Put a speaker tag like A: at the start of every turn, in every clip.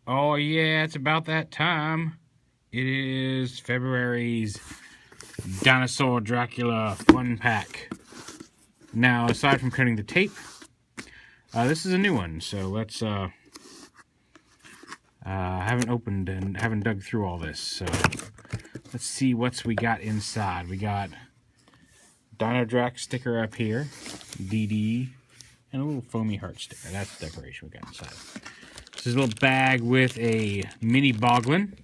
A: Oh yeah, it's about that time. It is February's Dinosaur Dracula fun pack. Now, aside from cutting the tape, this is a new one. So let's haven't opened and haven't dug through all this. So let's see what we got inside. We got Dino Drac sticker up here, DD, and a little foamy heart sticker. That's the decoration we got inside. This is a little bag with a mini boglin.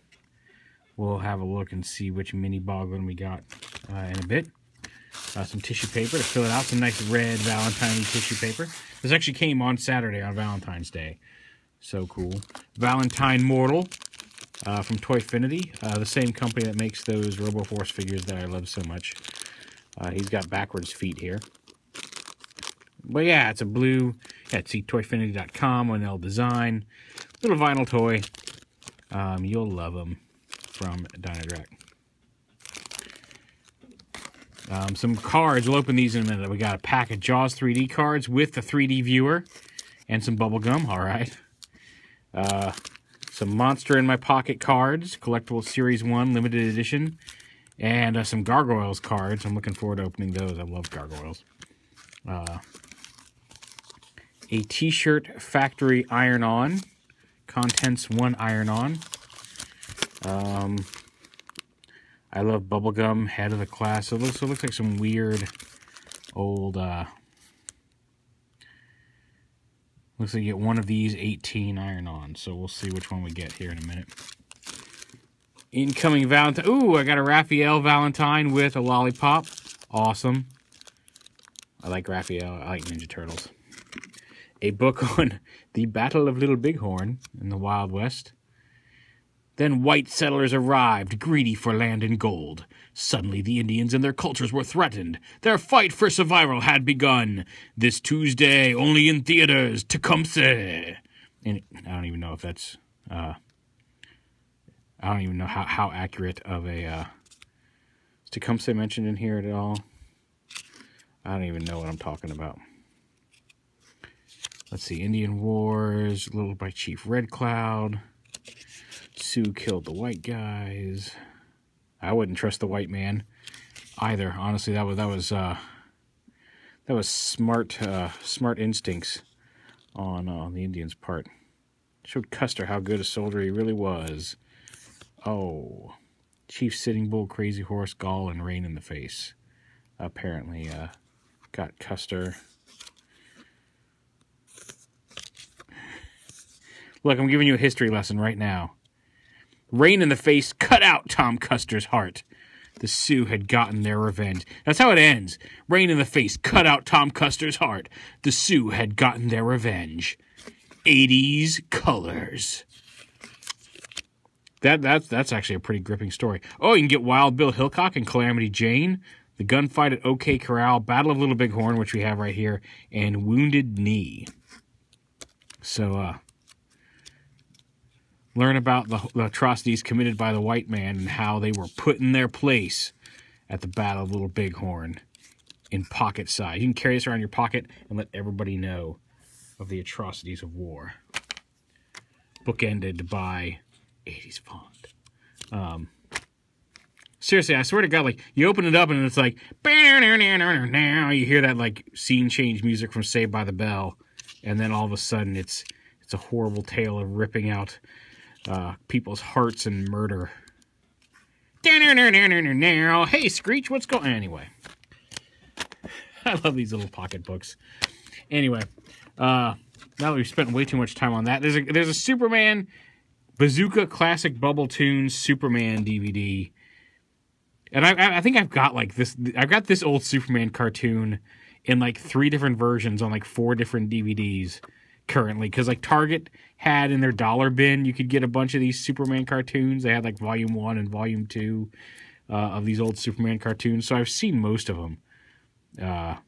A: We'll have a look and see which mini boglin we got in a bit. Some tissue paper to fill it out. Some nice red Valentine tissue paper. This actually came on Saturday on Valentine's Day. So cool. Valentine Mortal from Toyfinity. The same company that makes those RoboForce figures that I love so much. He's got backwards feet here. But yeah, it's a blue. Yeah, see toyfinity.com on L Design. Little vinyl toy. You'll love them from Dino Drac. Some cards. We'll open these in a minute. We got a pack of Jaws 3D cards with the 3D viewer and some bubble gum. All right. Some Monster in My Pocket cards, collectible Series 1 limited edition, and some Gargoyles cards. I'm looking forward to opening those. I love Gargoyles. A t-shirt factory iron-on. Contents 1 iron-on. I love bubblegum, head of the class. So it looks like some weird old... looks like you get one of these 18 iron-on. So we'll see which one we get here in a minute. Incoming Valentine. Ooh, I got a Raphael Valentine with a lollipop. Awesome. I like Raphael. I like Ninja Turtles. A book on the Battle of Little Bighorn in the Wild West. Then white settlers arrived, greedy for land and gold. Suddenly the Indians and their cultures were threatened. Their fight for survival had begun. This Tuesday, only in theaters, Tecumseh. And I don't even know if that's... I don't even know how accurate of a... is Tecumseh mentioned in here at all? I don't even know what I'm talking about. Let's see. Indian Wars, Little by Chief Red Cloud. Sioux killed the white guys. I wouldn't trust the white man either. Honestly, that was smart instincts on the Indians' part. Showed Custer how good a soldier he really was. Oh, Chief Sitting Bull, Crazy Horse, Gall, and Rain in the Face. Apparently, got Custer. Look, I'm giving you a history lesson right now. Rain in the Face cut out Tom Custer's heart. The Sioux had gotten their revenge. That's how it ends. Rain in the Face cut out Tom Custer's heart. The Sioux had gotten their revenge. 80s colors. That's actually a pretty gripping story. Oh, you can get Wild Bill Hickok and Calamity Jane. The gunfight at OK Corral. Battle of Little Bighorn, which we have right here. And Wounded Knee. So, learn about the atrocities committed by the white man and how they were put in their place at the Battle of Little Bighorn in pocket size. You can carry this around your pocket and let everybody know of the atrocities of war. Bookended by 80s font. Seriously, I swear to God, like, you open it up and it's like, you hear that, like, scene change music from Saved by the Bell, and then all of a sudden it's a horrible tale of ripping out people's hearts and murder. Hey, Screech, what's going on? Anyway. I love these little pocket books. Anyway, now that we've spent way too much time on that, there's a Superman Bazooka Classic Bubble Tunes Superman DVD. And I think I've got like this. I've got this old Superman cartoon in like 3 different versions on like 4 different DVDs currently, because like Target had in their dollar bin, you could get a bunch of these Superman cartoons. They had like volume 1 and volume 2 of these old Superman cartoons, so I've seen most of them. But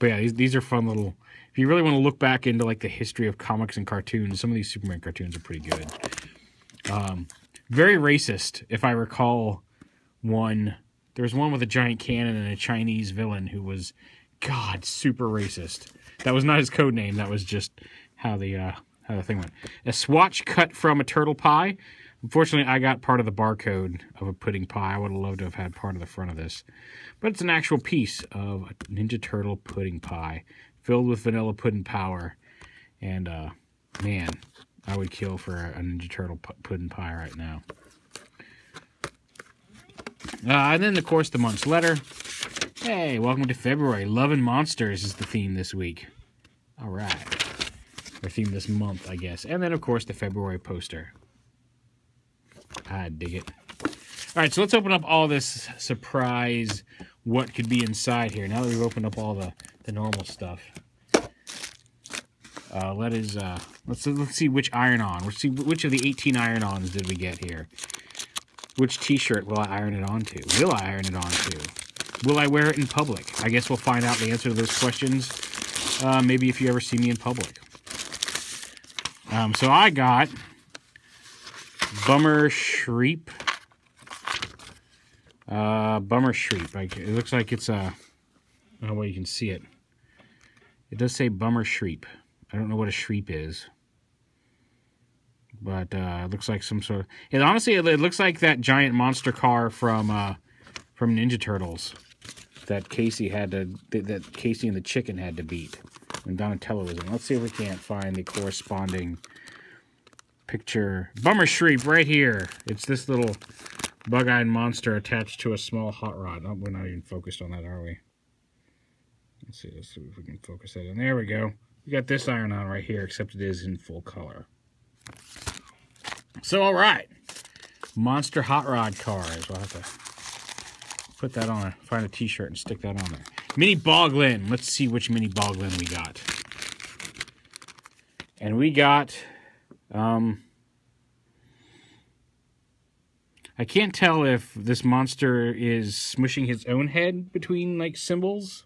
A: yeah, these are fun little... If you really want to look back into like the history of comics and cartoons, some of these Superman cartoons are pretty good. Very racist, if I recall. There was one with a giant cannon and a Chinese villain who was, God, super racist. That was not his code name. That was just how the how the thing went. A swatch cut from a turtle pie. Unfortunately, I got part of the barcode of a pudding pie. I would have loved to have had part of the front of this. But it's an actual piece of a Ninja Turtle pudding pie filled with vanilla pudding power. And, man, I would kill for a Ninja Turtle pudding pie right now. And then, of course, the month's letter. Hey, welcome to February. Love and Monsters is the theme this week. All right. Or theme this month, I guess. And then, of course, the February poster. I dig it. All right, so let's open up all this surprise what could be inside here. Now that we've opened up all the normal stuff. Let's see which iron-on. Let's see which of the 18 iron-ons did we get here. Which t-shirt will I iron it onto? Will I iron it onto? Will I wear it in public? I guess we'll find out the answer to those questions. Maybe if you ever see me in public. So I got Bummer Shreep. Bummer Shreep. It looks like it's a... I don't know where you can see it. It does say Bummer Shreep. I don't know what a Shreep is. But it looks like some sort of... Honestly, it looks like that giant monster car from Ninja Turtles that Casey had to... That Casey and the chicken had to beat when Donatello was in. Let's see if we can't find the corresponding picture. Bummer Shreep right here. It's this little bug-eyed monster attached to a small hot rod. Oh, we're not even focused on that, are we? Let's see if we can focus that in. There we go. We got this iron-on right here, except it is in full color. So, all right. Monster hot rod cars. We'll have to put that on. Find a t-shirt and stick that on there. Mini Boglin. Let's see which Mini Boglin we got. And we got... I can't tell if this monster is smushing his own head between, like, symbols.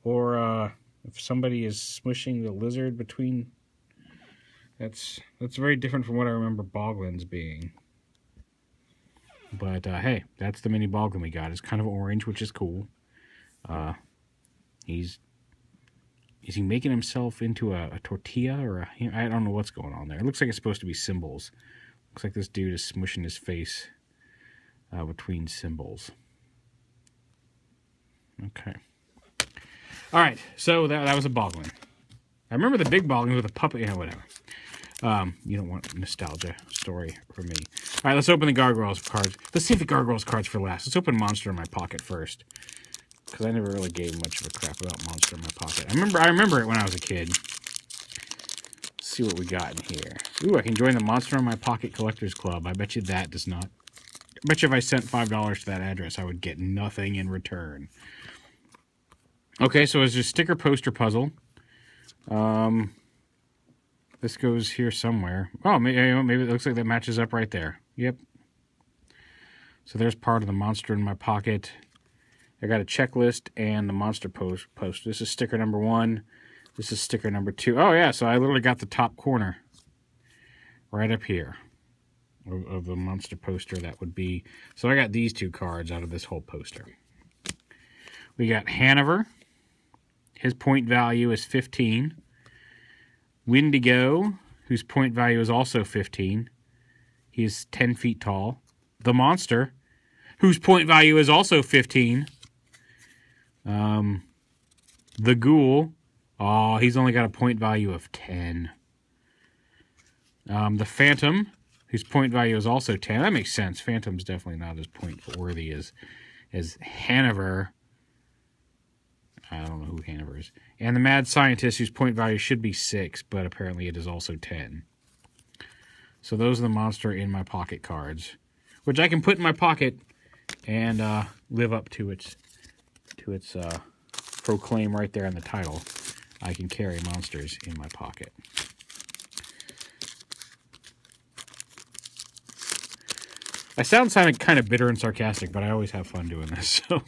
A: Or, if somebody is smushing the lizard between... That's very different from what I remember Boglins being. But, hey, that's the Mini Boglin we got. It's kind of orange, which is cool. Is he making himself into a tortilla or a... I don't know what's going on there. It looks like it's supposed to be symbols. Looks like this dude is smushing his face between symbols. Okay. All right, so that was a Boglin. I remember the big Boglin with a puppet. Yeah, whatever. You don't want nostalgia story for me. All right, let's open the Gargoyles cards. Let's save the Gargoyles cards for last. Let's open Monster in my pocket first. Because I never really gave much of a crap about Monster in my pocket. I remember it when I was a kid. Let's see what we got in here. Ooh, I can join the Monster in my Pocket Collectors Club. I bet you that does not. I bet you if I sent $5 to that address, I would get nothing in return. Okay, so it's a sticker poster puzzle. This goes here somewhere. Oh, maybe it looks like that matches up right there. Yep. So there's part of the Monster in my pocket. I got a checklist and the monster post. This is sticker number 1. This is sticker number 2. Oh, yeah, so I literally got the top corner right up here of the monster poster that would be. So I got these 2 cards out of this whole poster. We got Hanover. His point value is 15. Wendigo, whose point value is also 15. He is 10 feet tall. The Monster, whose point value is also 15. The Ghoul, oh, he's only got a point value of 10. The Phantom, whose point value is also 10. That makes sense. Phantom's definitely not as point worthy as Hanover. I don't know who Hanover is. And the Mad Scientist, whose point value should be 6, but apparently it is also 10. So those are the Monster in my pocket cards, which I can put in my pocket and live up to its proclaim right there in the title. I can carry monsters in my pocket. I sounded kind of bitter and sarcastic, but I always have fun doing this. So,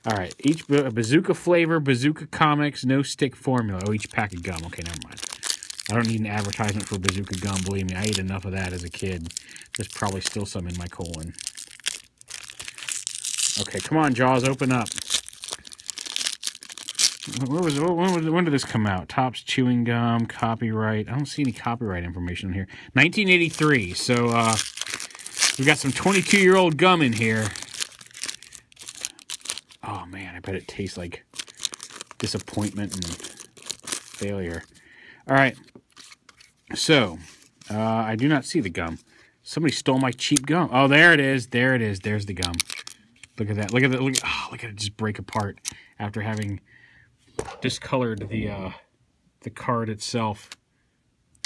A: all right, each Bazooka flavor, Bazooka Comics, no stick formula. Oh, each pack of gum. Okay, never mind. I don't need an advertisement for Bazooka gum. Believe me, I ate enough of that as a kid. There's probably still some in my colon. Okay, come on, Jaws, open up. When did this come out? Topps Chewing Gum, copyright. I don't see any copyright information in here. 1983. So we got some 22-year-old gum in here. Oh man, I bet it tastes like disappointment and failure. All right. So I do not see the gum. Somebody stole my cheap gum. Oh, there it is. There it is. There's the gum. Look at that. Look at that. Look at it just break apart after having discolored the card itself.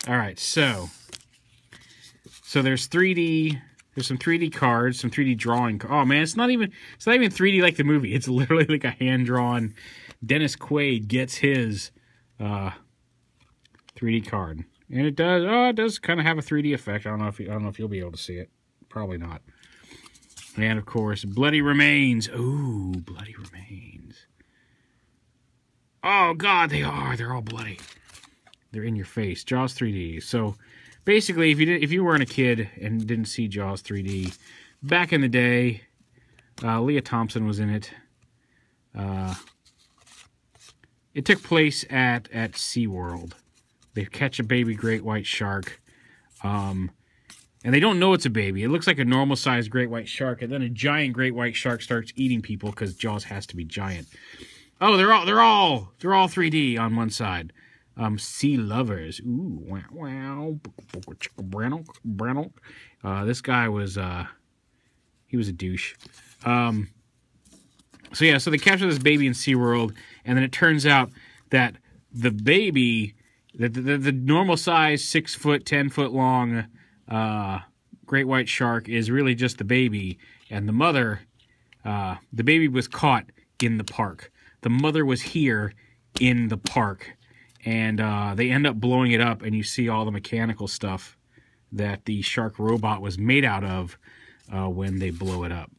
A: All right, so there's 3D. There's some 3D cards, some 3D drawing. Oh man, it's not even 3D like the movie. It's literally like a hand drawn. Dennis Quaid gets his 3D card, and it does kind of have a 3D effect. I don't know if you'll be able to see it. Probably not. And of course, Bloody Remains. Ooh, Bloody Remains. Oh God, they're all bloody. They're in your face. Jaws 3D. So basically, if you weren't a kid and didn't see Jaws 3D, back in the day, Leah Thompson was in it. It took place at SeaWorld. They catch a baby great white shark, and they don't know it's a baby. It looks like a normal-sized great white shark, and then a giant great white shark starts eating people because Jaws has to be giant. Oh, they're all 3D on one side. Sea Lovers. Ooh, wow. This guy was he was a douche. So they capture this baby in SeaWorld, and then it turns out that the baby, the normal size 6 foot, 10 foot long great white shark is really just the baby, and the mother, the baby was caught in the park. The mother was here in the park, and they end up blowing it up, and you see all the mechanical stuff that the shark robot was made out of when they blow it up.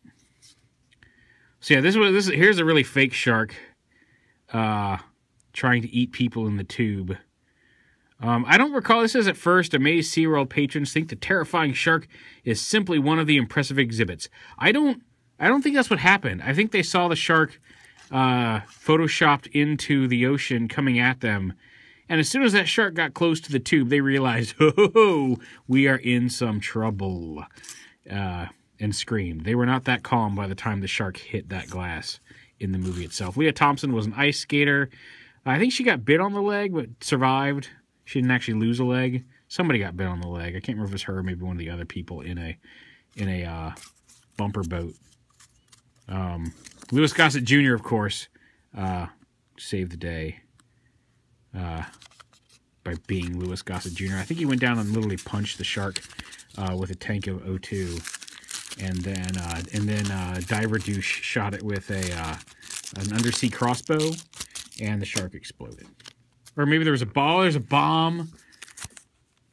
A: So yeah, here's a really fake shark trying to eat people in the tube. I don't recall. This says at first, amazed SeaWorld patrons think the terrifying shark is simply one of the impressive exhibits. I don't think that's what happened. I think they saw the shark photoshopped into the ocean coming at them, and as soon as that shark got close to the tube, they realized, oh, we are in some trouble, and screamed. They were not that calm by the time the shark hit that glass in the movie itself. Leah Thompson was an ice skater. I think she got bit on the leg, but survived. She didn't actually lose a leg. Somebody got bit on the leg. I can't remember if it was her or maybe one of the other people in a bumper boat. Louis Gossett Jr., of course, saved the day by being Louis Gossett Jr. I think he went down and literally punched the shark with a tank of O2, and then Diver Douche shot it with an undersea crossbow, and the shark exploded. Or maybe there was a ball. There's a bomb,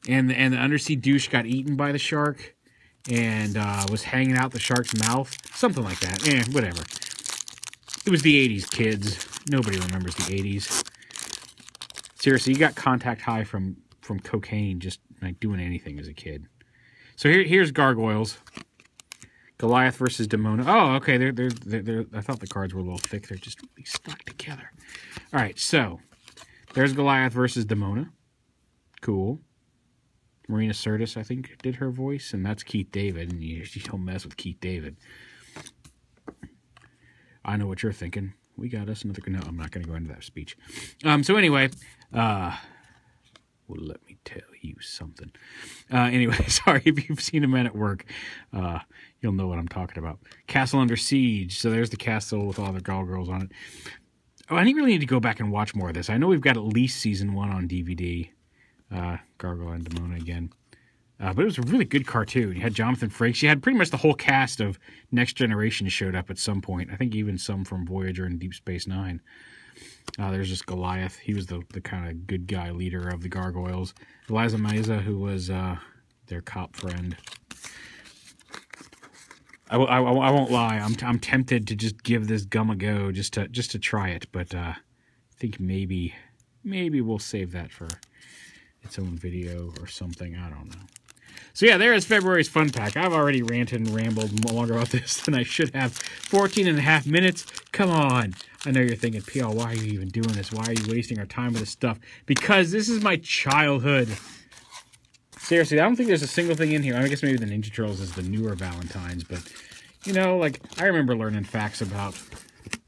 A: and the undersea douche got eaten by the shark, and was hanging out the shark's mouth. Something like that. Whatever. It was the 80s, kids. Nobody remembers the 80s. Seriously, you got contact high from cocaine just like doing anything as a kid. So here's Gargoyles. Goliath versus Demona. Oh, okay. They're I thought the cards were a little thick. They're just really stuck together. All right, so there's Goliath versus Demona. Cool. Marina Sirtis, I think, did her voice, and that's Keith David, and you don't mess with Keith David. I know what you're thinking. We got us another... No, I'm not going to go into that speech. So anyway, well, let me tell you something. Anyway, sorry, if you've seen a Man at Work, you'll know what I'm talking about. Castle Under Siege. So there's the castle with all the gargoyles on it. Oh, I really need to go back and watch more of this. I know we've got at least season 1 on DVD. Gargoyle and Demona again. But it was a really good cartoon. You had Jonathan Frakes. You had pretty much the whole cast of Next Generation showed up at some point. I think even some from Voyager and Deep Space Nine. There's just Goliath. He was the kind of good guy leader of the Gargoyles. Eliza Meza, who was their cop friend. I won't lie. I'm tempted to just give this gum a go just to try it, but I think maybe we'll save that for its own video or something. I don't know. So yeah, there is February's fun pack. I've already ranted and rambled longer about this than I should have. 14 and a half minutes. Come on. I know you're thinking, P.O., why are you even doing this? Why are you wasting our time with this stuff? Because this is my childhood. Seriously, I don't think there's a single thing in here. I guess maybe the Ninja Turtles is the newer Valentine's, but, you know, like, I remember learning facts about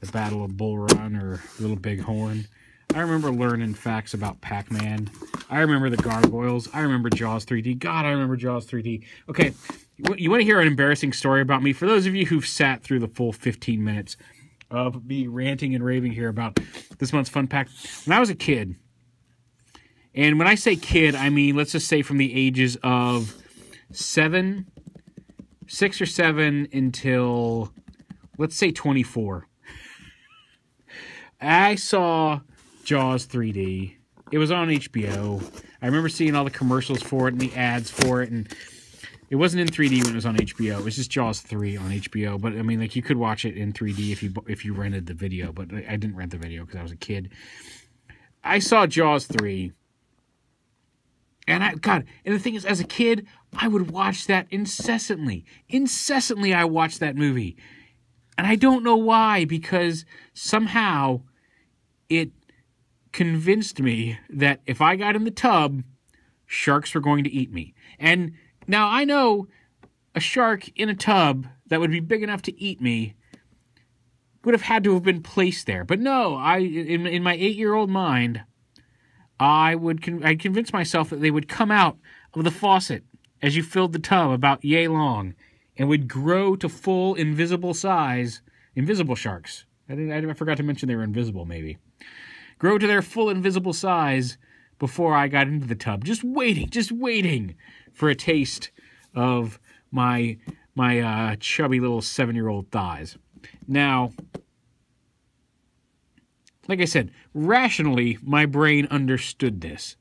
A: the Battle of Bull Run or Little Big Horn. I remember learning facts about Pac-Man. I remember the Gargoyles. I remember Jaws 3D. God, I remember Jaws 3D. Okay, you want to hear an embarrassing story about me? For those of you who've sat through the full 15 minutes of me ranting and raving here about this month's fun pack, when I was a kid, and when I say kid, I mean, let's just say from the ages of 6 or 7 until, let's say 24. I saw Jaws 3D. It was on HBO. I remember seeing all the commercials for it and the ads for it, and it wasn't in 3D when it was on HBO. It was just Jaws 3 on HBO. But I mean, like, you could watch it in 3D if you rented the video. But I didn't rent the video because I was a kid. I saw Jaws 3, and and the thing is, as a kid, I would watch that incessantly. Incessantly, I watched that movie, and I don't know why, because somehow it convinced me that if I got in the tub, sharks were going to eat me. And now I know a shark in a tub that would be big enough to eat me would have had to have been placed there. But no, in my 8-year-old mind, I'd convince myself that they would come out of the faucet as you filled the tub about yay long and would grow to full invisible size. Invisible sharks. I forgot to mention they were invisible, maybe. Grow to their full invisible size before I got into the tub. Just waiting for a taste of my chubby little 7-year-old thighs. Now, like I said, rationally, my brain understood this.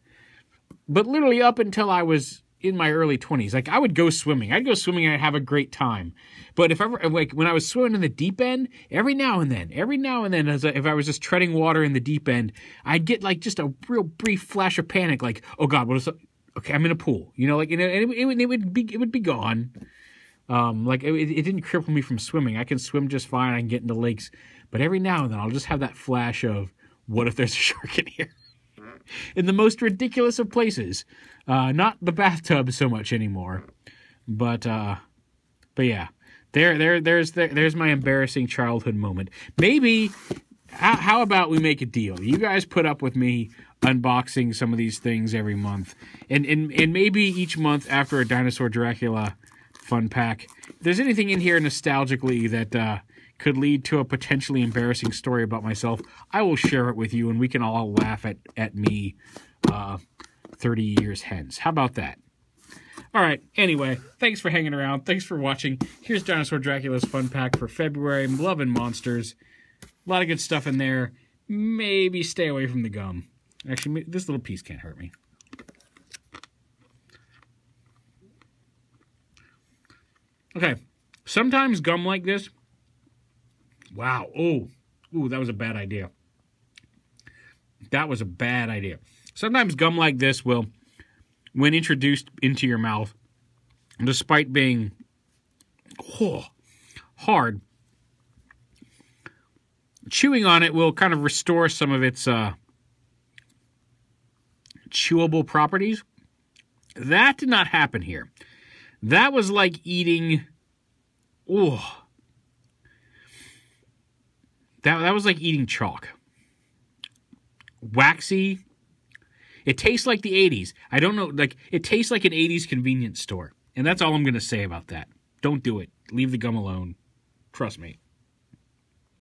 A: But literally up until I was in my early 20s, like, I would go swimming. I'd go swimming and I'd have a great time. But when I was swimming in the deep end, every now and then, if I was just treading water in the deep end, I'd get like just a real brief flash of panic, like, oh God, what is up? Okay, I'm in a pool, you know, like, and it would be gone. Like it didn't cripple me from swimming. I can swim just fine. I can get into lakes, but every now and then I'll just have that flash of, what if there's a shark in here? In the most ridiculous of places. Not the bathtub so much anymore, but yeah, there's my embarrassing childhood moment. Maybe, how about we make a deal? You guys put up with me unboxing some of these things every month, and maybe each month after a Dinosaur Dracula fun pack, if there's anything in here nostalgically that could lead to a potentially embarrassing story about myself, I will share it with you, and we can all laugh at me 30 years hence. How about that? All right, anyway, thanks for hanging around. Thanks for watching. Here's Dinosaur Dracula's fun pack for February. I'm loving monsters. A lot of good stuff in there. Maybe stay away from the gum. Actually, this little piece can't hurt me. Okay, sometimes gum like this... Wow. Ooh, that was a bad idea. That was a bad idea. Sometimes gum like this will, when introduced into your mouth, despite being hard, chewing on it will kind of restore some of its chewable properties. That did not happen here. That was like eating... That was like eating chalk. Waxy. It tastes like the 80s. I don't know, like, it tastes like an 80s convenience store. And that's all I'm going to say about that. Don't do it. Leave the gum alone. Trust me.